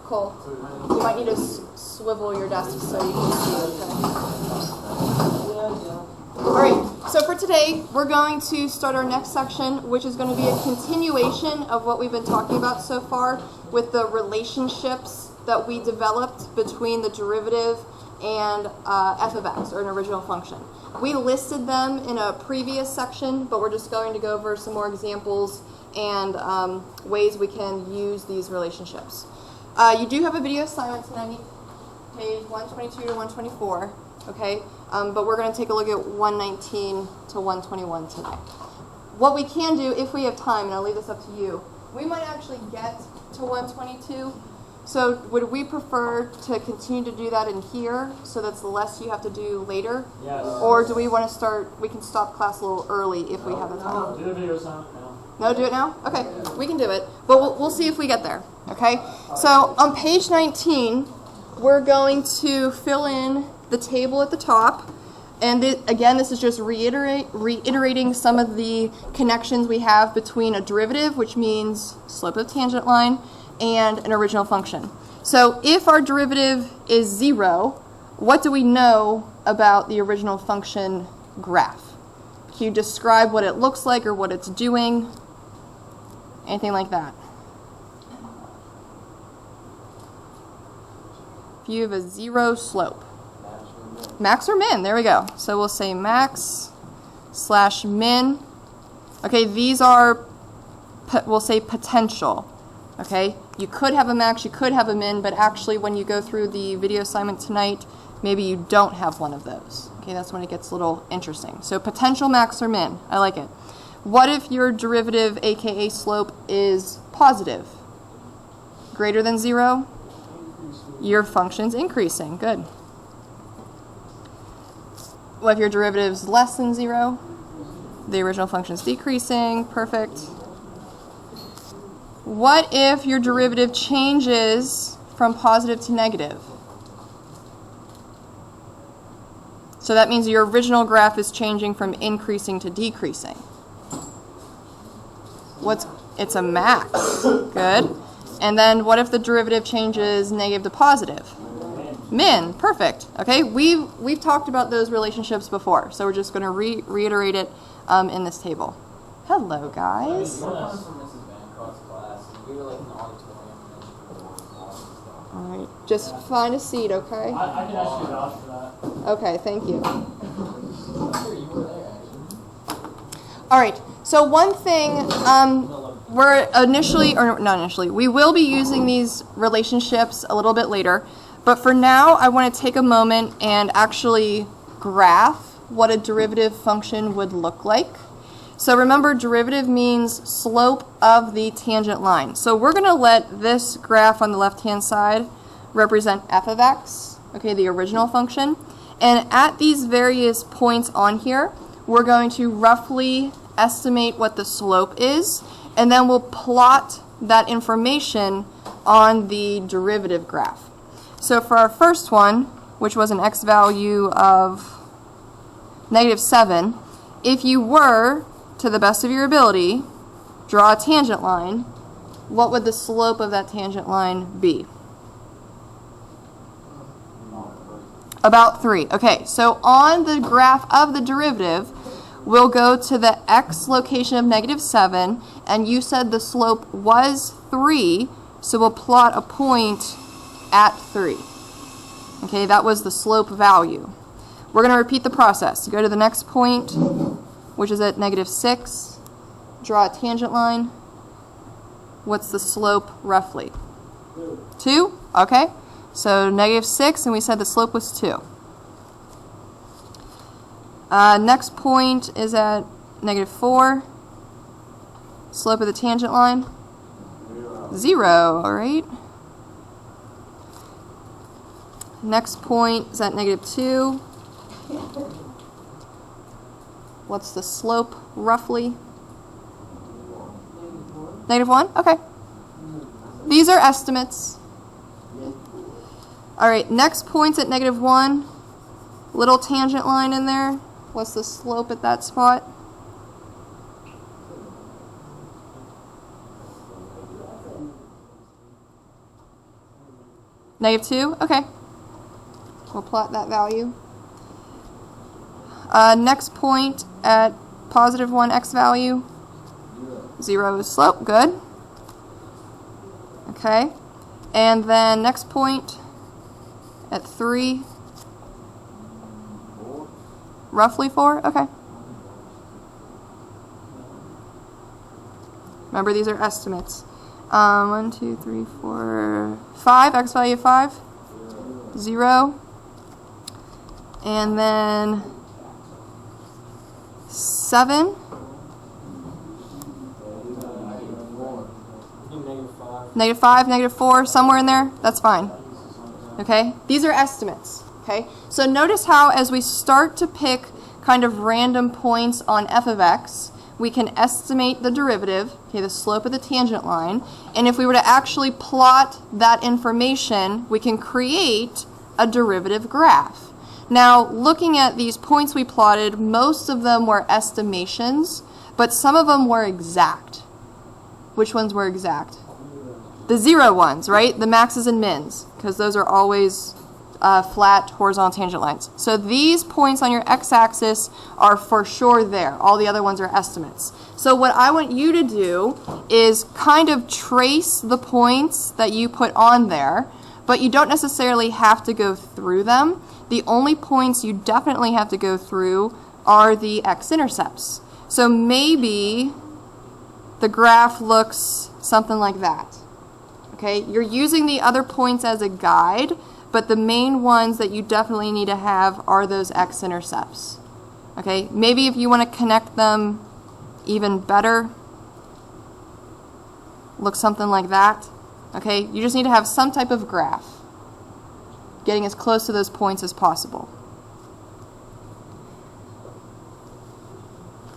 Cole, you might need to swivel your desk so you can see, okay? All right, so for today, we're going to start our next section, which is going to be a continuation of what we've been talking about so far with the relationships that we developed between the derivative and f of x, or an original function. We listed them in a previous section, but we're just going to go over some more examples and ways we can use these relationships. You do have a video assignment tonight, page 122 to 124, okay? But we're going to take a look at 119 to 121 tonight. What we can do, if we have time, and I'll leave this up to you, we might actually get to 122. So would we prefer to continue to do that in here, so that's less you have to do later? Yes. Or do we want to start, we can stop class a little early if we have the time? No, do the video assignment now. No, do it now? Okay, we can do it. But we'll see if we get there, okay? So on page 19, we're going to fill in the table at the top. And again, this is just reiterating some of the connections we have between a derivative, which means slope of tangent line, and an original function. So if our derivative is 0, what do we know about the original function graph? Can you describe what it looks like or what it's doing? Anything like that? If you have a 0 slope. Max or min, there we go. So we'll say max / min. Okay, these are, we'll say potential. Okay, you could have a max, you could have a min, but actually when you go through the video assignment tonight, maybe you don't have one of those. Okay, that's when it gets a little interesting. So potential max or min, I like it. What if your derivative, aka slope, is positive? Greater than 0? Your function's increasing, good. What if your derivative is less than 0? The original function is decreasing, perfect. What if your derivative changes from positive to negative? So that means your original graph is changing from increasing to decreasing. It's a max. Good. And then what if the derivative changes negative to positive? Min. Perfect. Okay, we've talked about those relationships before, so we're just going to reiterate it in this table. Hello, guys. All right, just find a seat, okay? I can actually vouch for that. Okay, thank you. All right, so one thing, we will be using these relationships a little bit later, but for now, I want to take a moment and actually graph what a derivative function would look like. So remember, derivative means slope of the tangent line. So we're going to let this graph on the left-hand side represent f of x, okay, the original function. And at these various points on here, we're going to roughly estimate what the slope is, and then we'll plot that information on the derivative graph. So for our first one, which was an x value of -7, if you were, to the best of your ability, draw a tangent line, what would the slope of that tangent line be? About 3. Okay, so on the graph of the derivative, we'll go to the x location of -7, and you said the slope was 3, so we'll plot a point at 3. Okay, that was the slope value. We're going to repeat the process. Go to the next point, which is at -6. Draw a tangent line. What's the slope roughly? 2? Okay. So -6, and we said the slope was 2. Next point is at -4. Slope of the tangent line? 0, all right. Next point is at -2. What's the slope roughly? -1? Okay. These are estimates. All right, next point's at -1. Little tangent line in there. What's the slope at that spot? -2? Okay. We'll plot that value. Next point at +1 x value. 0 is slope. Good. Okay. And then next point at 3. Roughly 4? Okay. Remember, these are estimates. 1, 2, 3, 4, 5. X value 5. 0. And then 7. -5, -4, somewhere in there. That's fine. Okay? These are estimates. Okay? So notice how as we start to pick kind of random points on f of x, we can estimate the derivative, okay, the slope of the tangent line, and if we were to actually plot that information, we can create a derivative graph. Now, looking at these points we plotted, most of them were estimations, but some of them were exact. Which ones were exact? The 0 ones, right? The maxes and mins, because those are always flat horizontal tangent lines. So these points on your x-axis are for sure there. All the other ones are estimates. So what I want you to do is kind of trace the points that you put on there, but you don't necessarily have to go through them. The only points you definitely have to go through are the x-intercepts. So maybe the graph looks something like that. Okay, you're using the other points as a guide, but the main ones that you definitely need to have are those x-intercepts. Okay, maybe if you want to connect them even better, look something like that. Okay, you just need to have some type of graph, getting as close to those points as possible.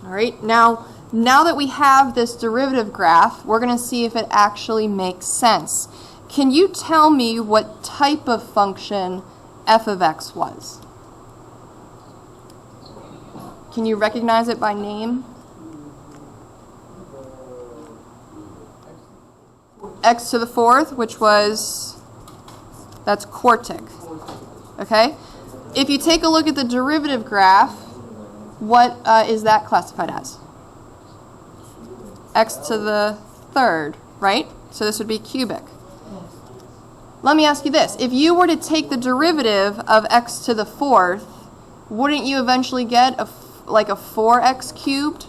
All right, now that we have this derivative graph, we're going to see if it actually makes sense. Can you tell me what type of function f of x was? Can you recognize it by name? X to the 4th, which was, that's quartic. Okay? If you take a look at the derivative graph, what is that classified as? X to the 3rd, right? So this would be cubic. Let me ask you this. If you were to take the derivative of x to the 4th, wouldn't you eventually get like a 4x cubed,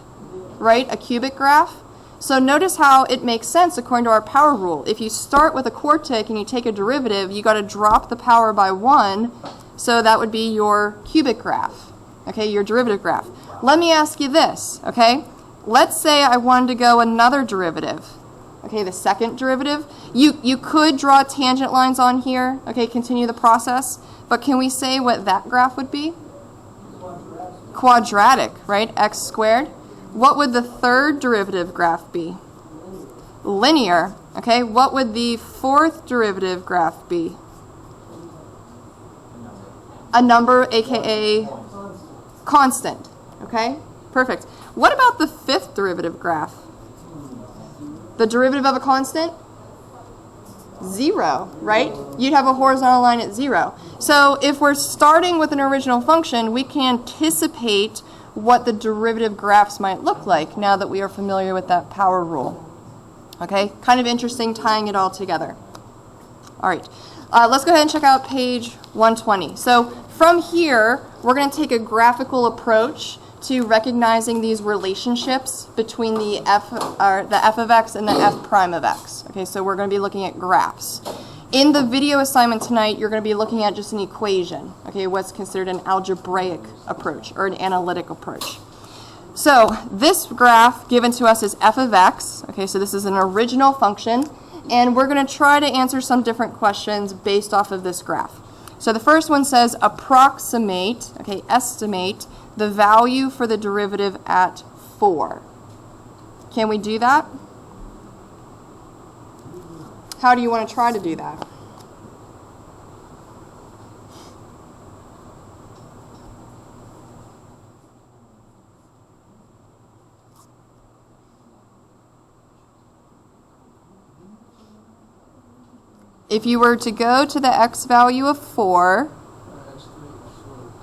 right? A cubic graph? So notice how it makes sense according to our power rule. If you start with a quartic and you take a derivative, you got to drop the power by 1, so that would be your cubic graph, okay, your derivative graph. Let me ask you this, okay? Let's say I wanted to go another derivative. Okay, the second derivative. You could draw tangent lines on here, okay, continue the process, but can we say what that graph would be? Quadratic, right? X squared. What would the third derivative graph be? Linear, okay? What would the fourth derivative graph be? A number, aka constant, okay? Perfect. What about the fifth derivative graph? The derivative of a constant? 0, right? You'd have a horizontal line at 0. So if we're starting with an original function, we can anticipate what the derivative graphs might look like now that we are familiar with that power rule. Okay? Kind of interesting tying it all together. All right. Let's go ahead and check out page 120. So from here, we're going to take a graphical approach to recognizing these relationships between the f of x and the f prime of x. Okay, so we're going to be looking at graphs. In the video assignment tonight, you're going to be looking at just an equation, okay, what's considered an algebraic approach or an analytic approach. So this graph given to us is f of x, okay, so this is an original function, and we're going to try to answer some different questions based off of this graph. So the first one says approximate, okay, estimate the value for the derivative at 4. Can we do that? How do you want to try to do that? if you were to go to the x value of 4,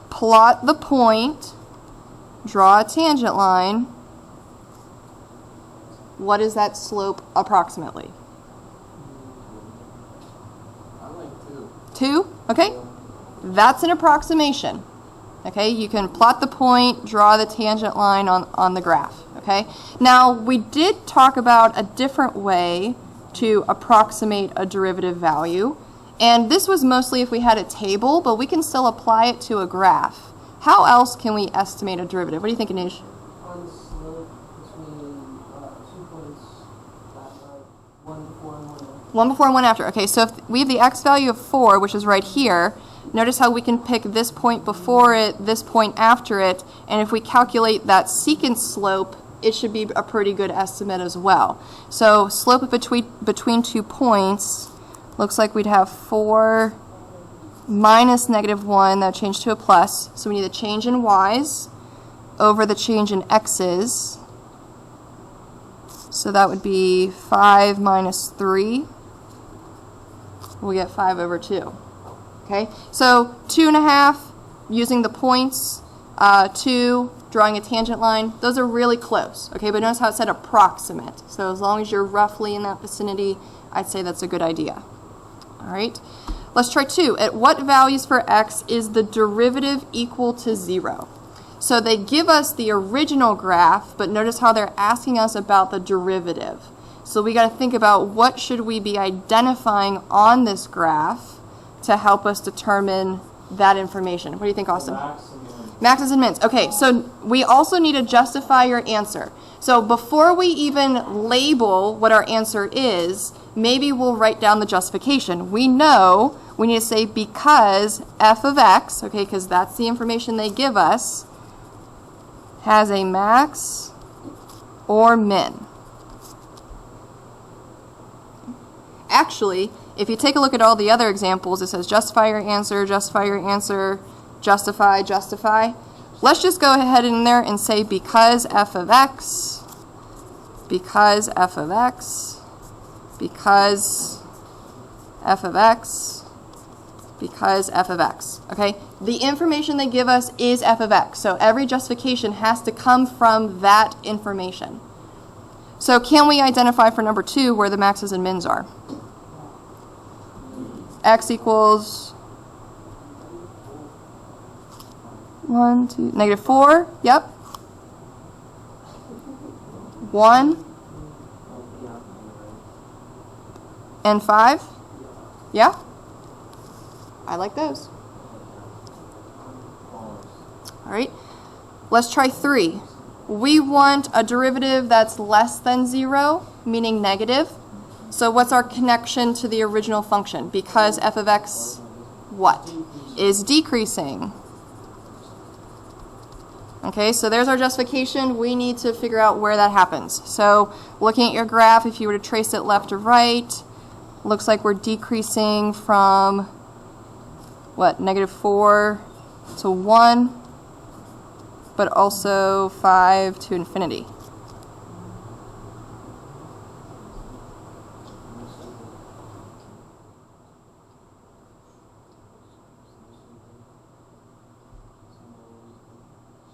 plot the point, draw a tangent line, what is that slope approximately? I like 2. 2? Okay. That's an approximation. Okay, you can plot the point, draw the tangent line on the graph. Okay, now we did talk about a different way to approximate a derivative value, and this was mostly if we had a table, but we can still apply it to a graph. How else can we estimate a derivative? What do you think, Anish? On the slope between 2 points, 1 before and 1 after. 1 before and 1 after. Okay, so if we have the x value of 4, which is right here, notice how we can pick this point before it, this point after it, and if we calculate that secant slope, it should be a pretty good estimate as well. So slope between 2 points, looks like we'd have 4 minus -1, that changed to a plus. So we need the change in y's over the change in x's. So that would be 5 minus 3. We get 5 over 2. Okay, so 2.5 using the points, 2 drawing a tangent line, those are really close. Okay, but notice how it said approximate. So as long as you're roughly in that vicinity, I'd say that's a good idea. All right, let's try 2. At what values for x is the derivative equal to 0? So they give us the original graph, but notice how they're asking us about the derivative. So we got to think about what should we be identifying on this graph to help us determine that information. What do you think, Austin? Maxes and mins. Okay, so we also need to justify your answer. So before we even label what our answer is, maybe we'll write down the justification. We know we need to say because f of x, okay, because that's the information they give us, has a max or min. Actually, if you take a look at all the other examples, it says justify your answer, justify, justify. Let's just go ahead in there and say because f of x, because f of x, because f of x, because f of x. Okay? The information they give us is f of x, so every justification has to come from that information. So can we identify for number 2 where the maxes and mins are? X equals 1, 2, -4, yep. 1 and 5, yeah. I like those. All right, let's try 3. We want a derivative that's less than 0, meaning negative. So what's our connection to the original function? Because f of x, what? Is decreasing. Okay, so there's our justification. We need to figure out where that happens. So looking at your graph, if you were to trace it left to right, looks like we're decreasing from, what, -4 to 1, but also 5 to infinity.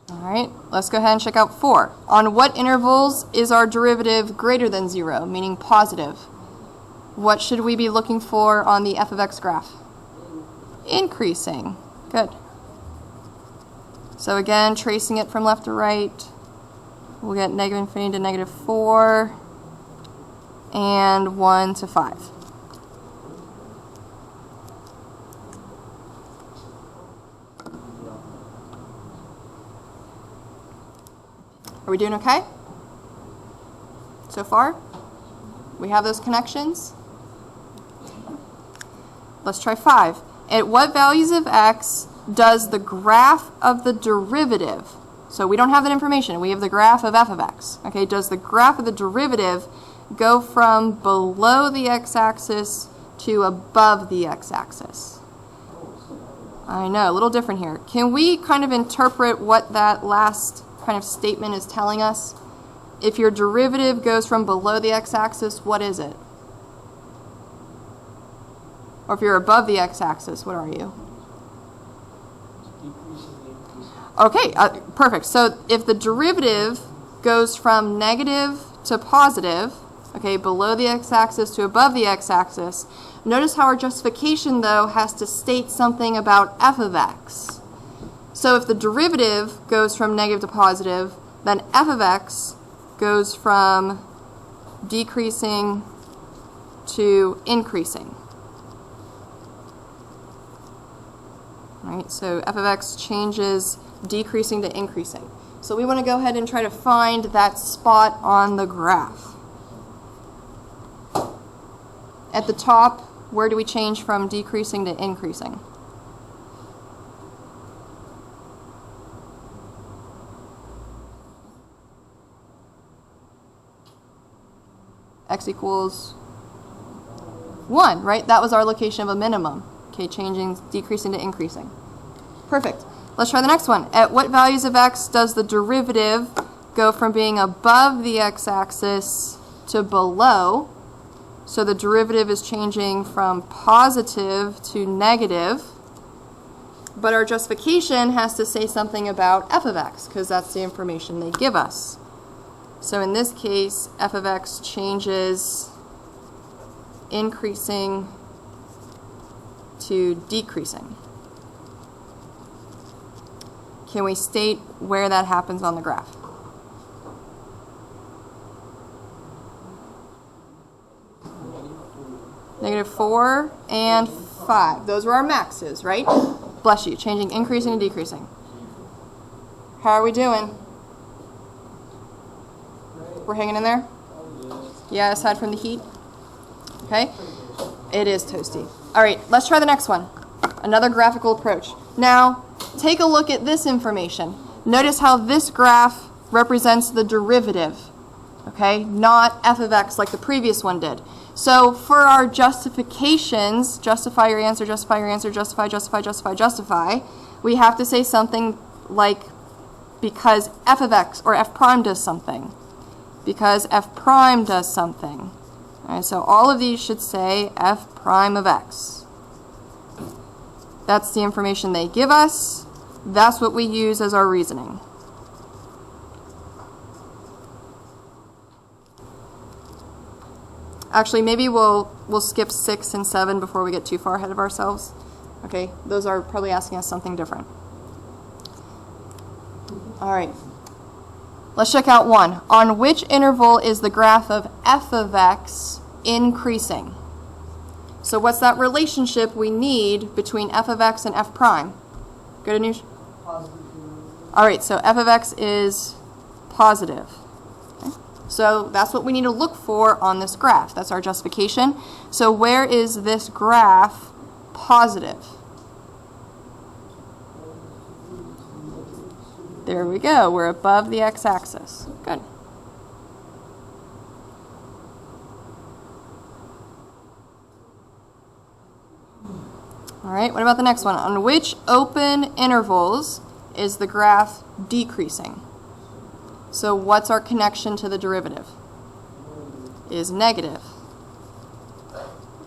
All right, let's go ahead and check out 4. On what intervals is our derivative greater than 0, meaning positive? What should we be looking for on the f of x graph? Increasing. Good. So again, tracing it from left to right, we'll get -infinity to -4 and 1 to 5. Are we doing okay? So far? We have those connections? Let's try 5. At what values of x does the graph of the derivative, so we don't have that information, we have the graph of f of x, okay, does the graph of the derivative go from below the x-axis to above the x-axis? I know, a little different here. Can we kind of interpret what that last kind of statement is telling us? If your derivative goes from below the x-axis, what is it? Or if you're above the x-axis, what are you? Okay, perfect. So if the derivative goes from negative to positive, okay, below the x-axis to above the x-axis, notice how our justification, though, has to state something about f of x. So if the derivative goes from negative to positive, then f of x goes from decreasing to increasing. All right, so f of x changes decreasing to increasing. So we want to go ahead and try to find that spot on the graph. At the top, where do we change from decreasing to increasing? X equals 1, right? That was our location of a minimum. Okay, decreasing to increasing. Perfect. Let's try the next one. At what values of x does the derivative go from being above the x-axis to below? So the derivative is changing from positive to negative, but our justification has to say something about f of x, because that's the information they give us. So in this case, f of x changes increasing to decreasing. Can we state where that happens on the graph? -4 and 5. Those were our maxes, right? Bless you. Changing increasing and decreasing. How are we doing? We're hanging in there? Yeah, aside from the heat? Okay. It is toasty. All right, let's try the next one. Another graphical approach. Now, take a look at this information. Notice how this graph represents the derivative, okay? Not f of x like the previous one did. So for our justifications, justify your answer, justify your answer, justify, justify, justify, justify, we have to say something like because f of x or f prime does something. Because f prime does something. All right, so all of these should say f prime of x. That's the information they give us. That's what we use as our reasoning. Actually, maybe we'll skip 6 and 7 before we get too far ahead of ourselves. Okay, those are probably asking us something different. All right. Let's check out 1. On which interval is the graph of f of x increasing? So what's that relationship we need between f of x and f prime? Good, Anush? Positive. All right, so f of x is positive. Okay. So that's what we need to look for on this graph. That's our justification. So where is this graph positive? There we go. We're above the x-axis. Good. All right, what about the next one? On which open intervals is the graph decreasing? So what's our connection to the derivative? Is negative.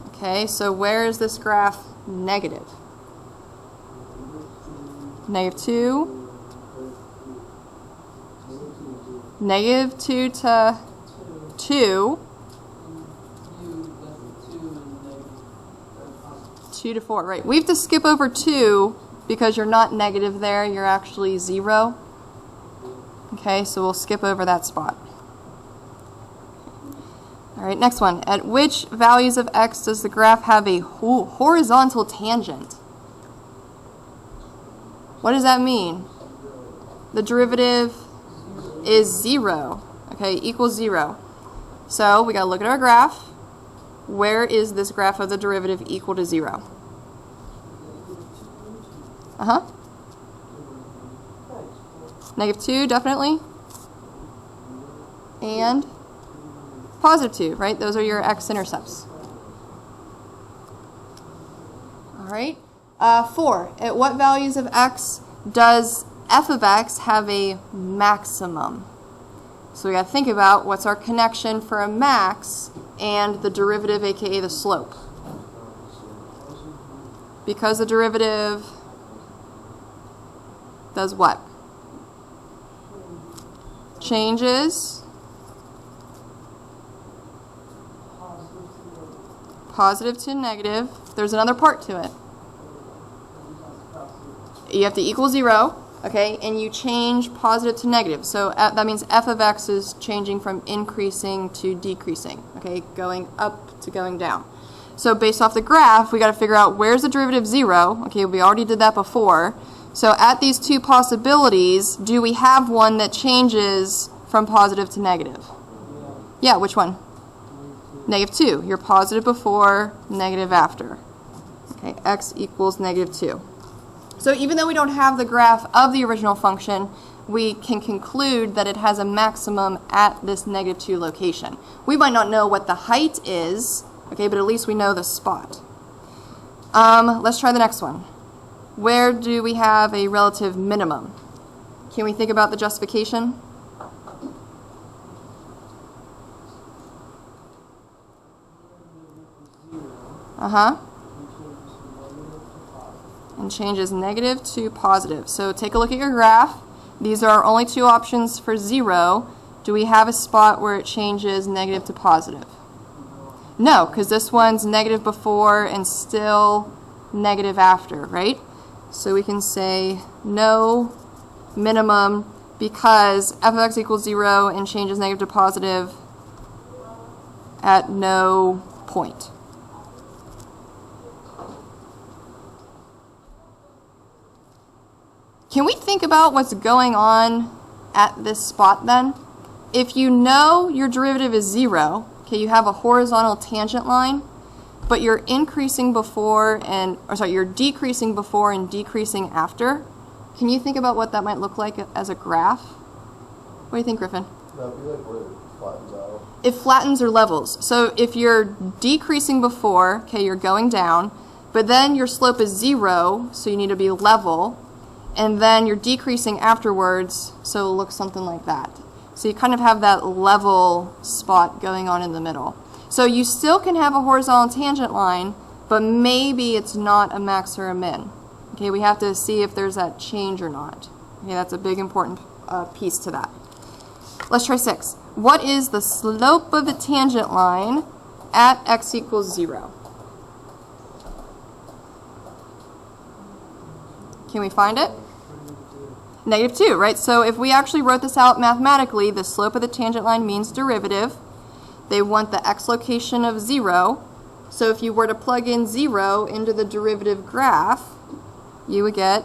Okay, so where is this graph negative? -2. -2 to 2. 2 to 4, right. We have to skip over 2 because you're not negative there, you're actually 0. Okay, so we'll skip over that spot. All right, next one. At which values of x does the graph have a horizontal tangent? What does that mean? The derivative is 0, okay, equals 0. So we got to look at our graph. Where is this graph of the derivative equal to 0? -2, definitely. And +2, right? Those are your x-intercepts. All right. 4. At what values of x does f of x have a maximum? So we got to think about what's our connection for a max and the derivative, aka the slope. because the derivative does what? Changes positive to negative. There's another part to it. You have to equal 0, okay, and you change positive to negative. So that means f of x is changing from increasing to decreasing, okay, going up to going down. So based off the graph, we got to figure out where's the derivative 0. Okay, we already did that before. So at these two possibilities, do we have one that changes from positive to negative? Yeah, which one? -2. You're positive before, negative after. Okay, x equals -2. So even though we don't have the graph of the original function, we can conclude that it has a maximum at this -2 location. We might not know what the height is, okay, but at least we know the spot. Let's try the next one. Where do we have a relative minimum? Can we think about the justification? And changes negative to positive. So take a look at your graph. These are our only two options for 0. Do we have a spot where it changes negative to positive? No, because this one's negative before and still negative after, right? So we can say no minimum because f of x equals 0 and changes negative to positive at no point. Can we think about what's going on at this spot then? If you know your derivative is 0, okay, you have a horizontal tangent line, but you're increasing before and, you're decreasing before and decreasing after. Can you think about what that might look like as a graph? What do you think, Griffin? That'd be like where it flattens out. It flattens or levels. So if you're decreasing before, okay, you're going down, but then your slope is 0, so you need to be level, and then you're decreasing afterwards, so it'll look something like that. So you kind of have that level spot going on in the middle. So you still can have a horizontal tangent line, but maybe it's not a max or a min. Okay, we have to see if there's that change or not. Okay, that's a big important piece to that. Let's try 6. What is the slope of a tangent line at x equals 0? Can we find it? -2, right? So if we actually wrote this out mathematically, the slope of the tangent line means derivative. They want the x location of 0. So if you were to plug in 0 into the derivative graph, you would get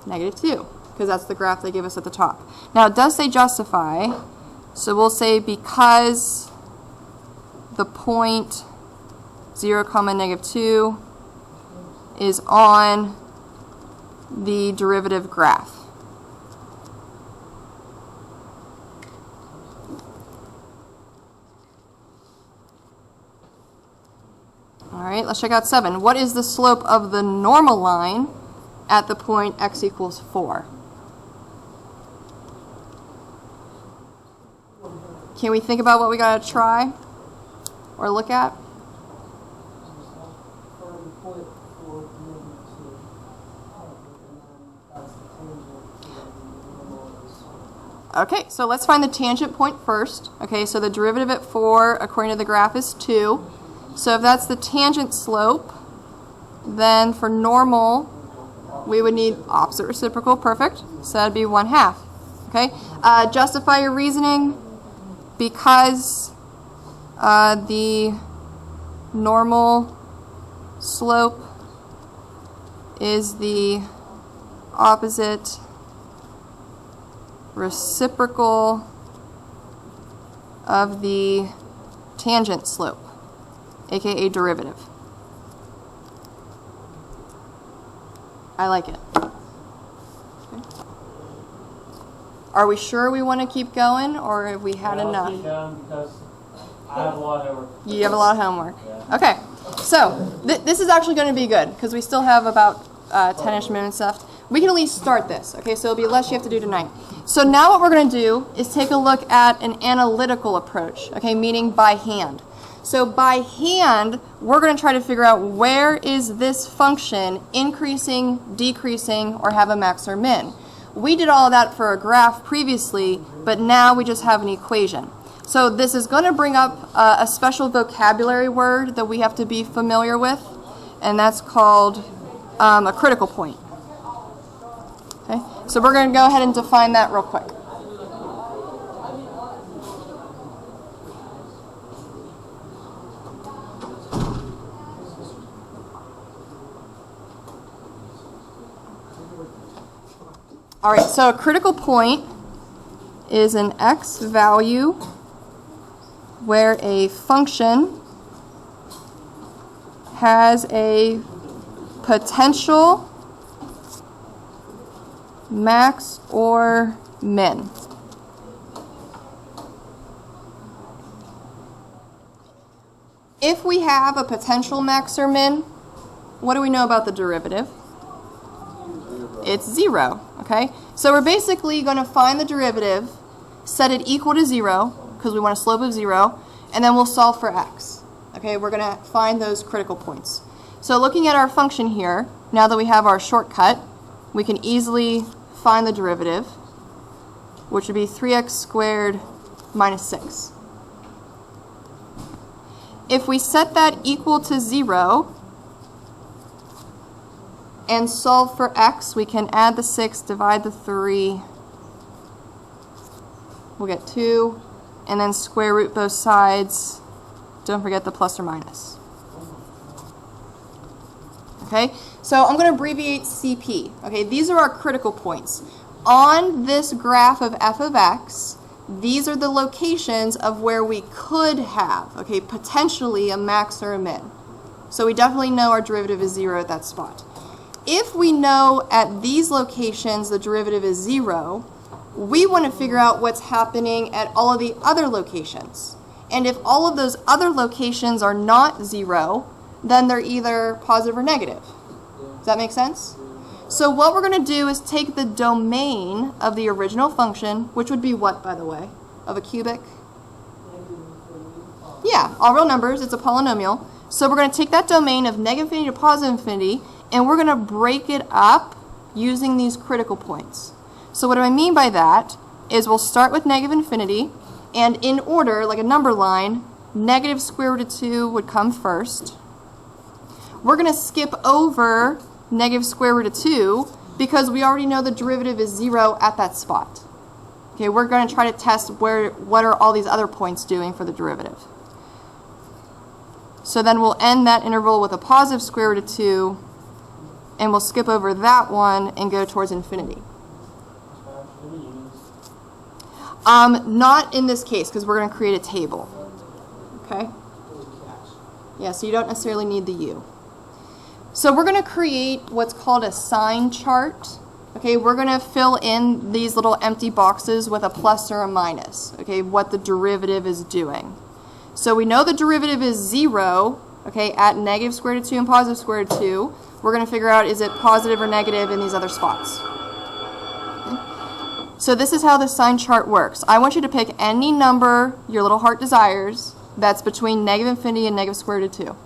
-2, because that's the graph they give us at the top. Now it does say justify, so we'll say because the point 0, -2 is on the derivative graph. All right, let's check out 7. What is the slope of the normal line at the point x equals 4? Can we think about what we got to try or look at? Okay, so let's find the tangent point first. Okay, so the derivative at 4, according to the graph, is 2. So if that's the tangent slope, then for normal, we would need opposite reciprocal. Perfect. So that'd be 1/2. Okay, justify your reasoning because the normal slope is the opposite reciprocal of the tangent slope, aka derivative. I like it. Okay. Are we sure we want to keep going, or have we had enough? Keep going because I have a lot of homework. You have a lot of homework. Yeah. Okay, so this is actually going to be good because we still have about 10-ish minutes left. We can at least start this, okay? So it'll be less you have to do tonight. So now what we're going to do is take a look at an analytical approach, okay, meaning by hand. So by hand, we're going to try to figure out where is this function increasing, decreasing, or have a max or min. We did all of that for a graph previously, but now we just have an equation. So this is going to bring up a special vocabulary word that we have to be familiar with, and that's called a critical point. Okay, so we're going to go ahead and define that real quick. All right, so a critical point is an x value where a function has a potential max or min. If we have a potential max or min, what do we know about the derivative? It's 0, okay? So we're basically going to find the derivative, set it equal to 0, because we want a slope of 0, and then we'll solve for x. Okay, we're going to find those critical points. So looking at our function here, now that we have our shortcut, we can easily find the derivative, which would be 3x squared minus 6. If we set that equal to 0, and solve for x, we can add the 6, divide the 3, we'll get 2, and then square root both sides. Don't forget the plus or minus. Okay, so I'm going to abbreviate CP. Okay, these are our critical points. On this graph of f of x, these are the locations of where we could have, okay, potentially a max or a min. So we definitely know our derivative is 0 at that spot. If we know at these locations the derivative is 0, we want to figure out what's happening at all of the other locations. And if all of those other locations are not 0, then they're either positive or negative. Does that make sense? So what we're going to do is take the domain of the original function, which would be what, by the way, of a cubic? Yeah, all real numbers. It's a polynomial. So we're going to take that domain of negative infinity to positive infinity, and we're going to break it up using these critical points. So what do I mean by that is we'll start with negative infinity, and in order, like a number line, negative square root of 2 would come first. We're going to skip over negative square root of 2 because we already know the derivative is 0 at that spot. Okay, we're going to try to test what are all these other points doing for the derivative. So then we'll end that interval with a positive square root of 2, and we'll skip over that one and go towards infinity. Not in this case, because we're going to create a table. Okay? Yeah, so you don't necessarily need the u. So we're going to create what's called a sign chart. Okay, we're going to fill in these little empty boxes with a plus or a minus. Okay, what the derivative is doing. So we know the derivative is 0, okay, at negative square root of 2 and positive square root of 2. We're going to figure out is it positive or negative in these other spots. Okay. So this is how the sign chart works. I want you to pick any number your little heart desires that's between negative infinity and negative square root of 2.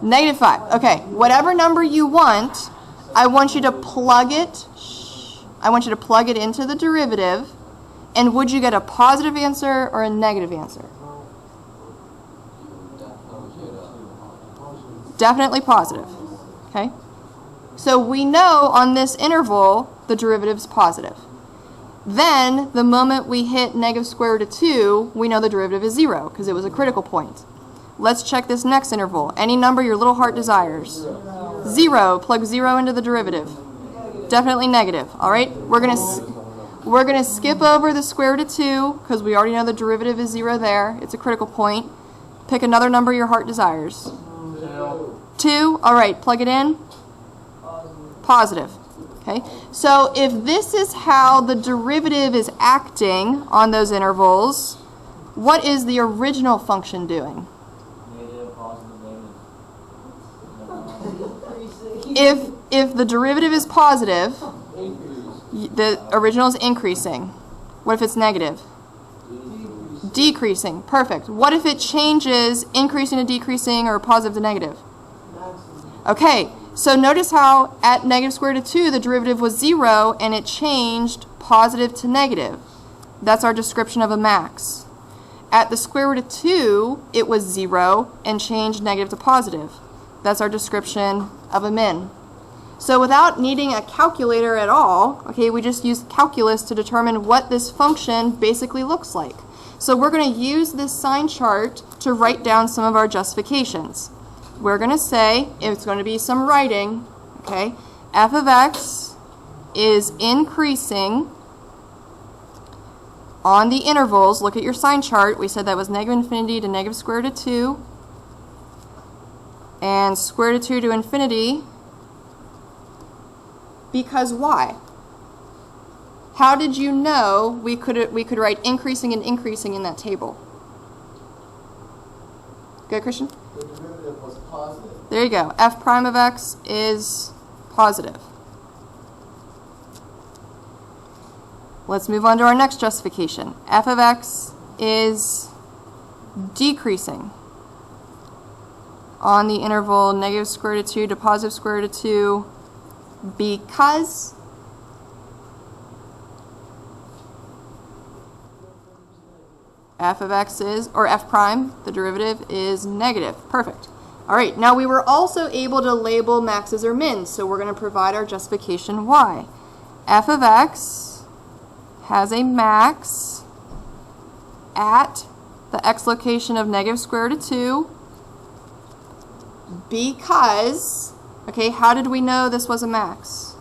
Negative 5. Okay, whatever number you want, I want you to plug it. I want you to plug it into the derivative. And would you get a positive answer or a negative answer? Definitely positive. Okay? So we know on this interval the derivative is positive. Then, the moment we hit negative square root of 2, we know the derivative is 0 because it was a critical point. Let's check this next interval. Any number your little heart desires. 0. Plug 0 into the derivative. Definitely negative. All right? We're going to skip over the square root of 2 because we already know the derivative is 0 there. It's a critical point. Pick another number your heart desires. 2. All right, plug it in. Positive. Okay. So if this is how the derivative is acting on those intervals, what is the original function doing? If the derivative is positive, the original is increasing. What if it's negative? Decreasing. Perfect. What if it changes increasing to decreasing or positive to negative? Maximum. Okay, so notice how at negative square root of 2 the derivative was 0 and it changed positive to negative. That's our description of a max. At the square root of 2 it was 0 and changed negative to positive. That's our description of a min. So without needing a calculator at all, okay, we just use calculus to determine what this function basically looks like. So we're going to use this sign chart to write down some of our justifications. We're going to say, it's going to be some writing, okay, f of x is increasing on the intervals. Look at your sign chart. We said that was negative infinity to negative square root of 2 and square root of 2 to infinity. Because why? How did you know we could write increasing and increasing in that table? Good, Christian? The derivative was positive. There you go. F prime of x is positive. Let's move on to our next justification. F of x is decreasing on the interval negative square root of 2 to positive square root of 2 because f of x is, or f prime, the derivative, is negative. Perfect. All right, now we were also able to label maxes or mins, so we're going to provide our justification why. F of x has a max at the x location of negative square root of 2 because, okay, how did we know this was a max?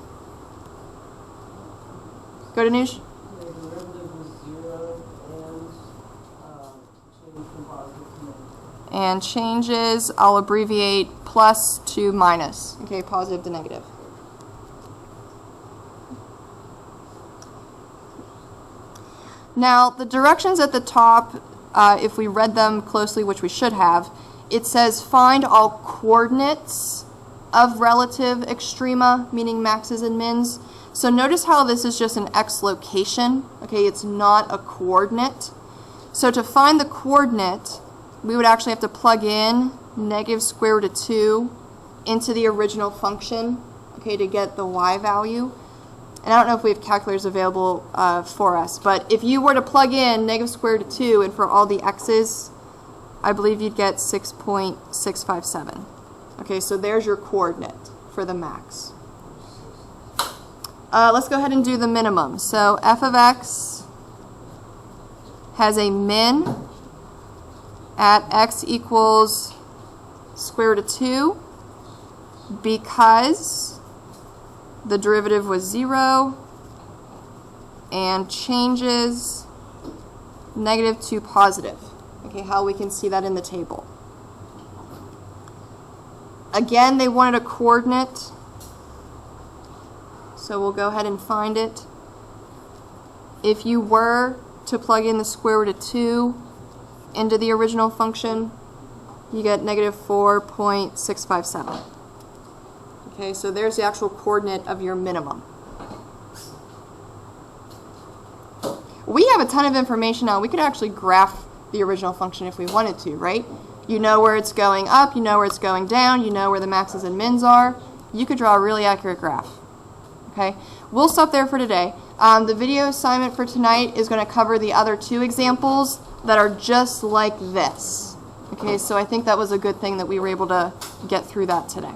Go to Noosh. The derivative was 0 and changed from positive to negative. And changes, I'll abbreviate plus to minus, okay, positive to negative. Now, the directions at the top, if we read them closely, which we should have, it says find all coordinates of relative extrema, meaning maxes and mins. So notice how this is just an x location, okay, it's not a coordinate. So to find the coordinate, we would actually have to plug in negative square root of 2 into the original function, okay, to get the y value. And I don't know if we have calculators available for us, but if you were to plug in negative square root of 2 and for all the x's, I believe you'd get 6.657. Okay, so there's your coordinate for the max. Let's go ahead and do the minimum. So f of x has a min at x equals square root of 2 because the derivative was 0 and changes negative to positive. Okay, how we can see that in the table. Again, they wanted a coordinate, so we'll go ahead and find it. If you were to plug in the square root of 2 into the original function, you get negative 4.657. Okay, so there's the actual coordinate of your minimum. We have a ton of information now. We could actually graph the original function if we wanted to, right? You know where it's going up, you know where it's going down, you know where the maxes and mins are. You could draw a really accurate graph. Okay, we'll stop there for today. The video assignment for tonight is going to cover the other two examples that are just like this. Okay, so I think that was a good thing that we were able to get through that today.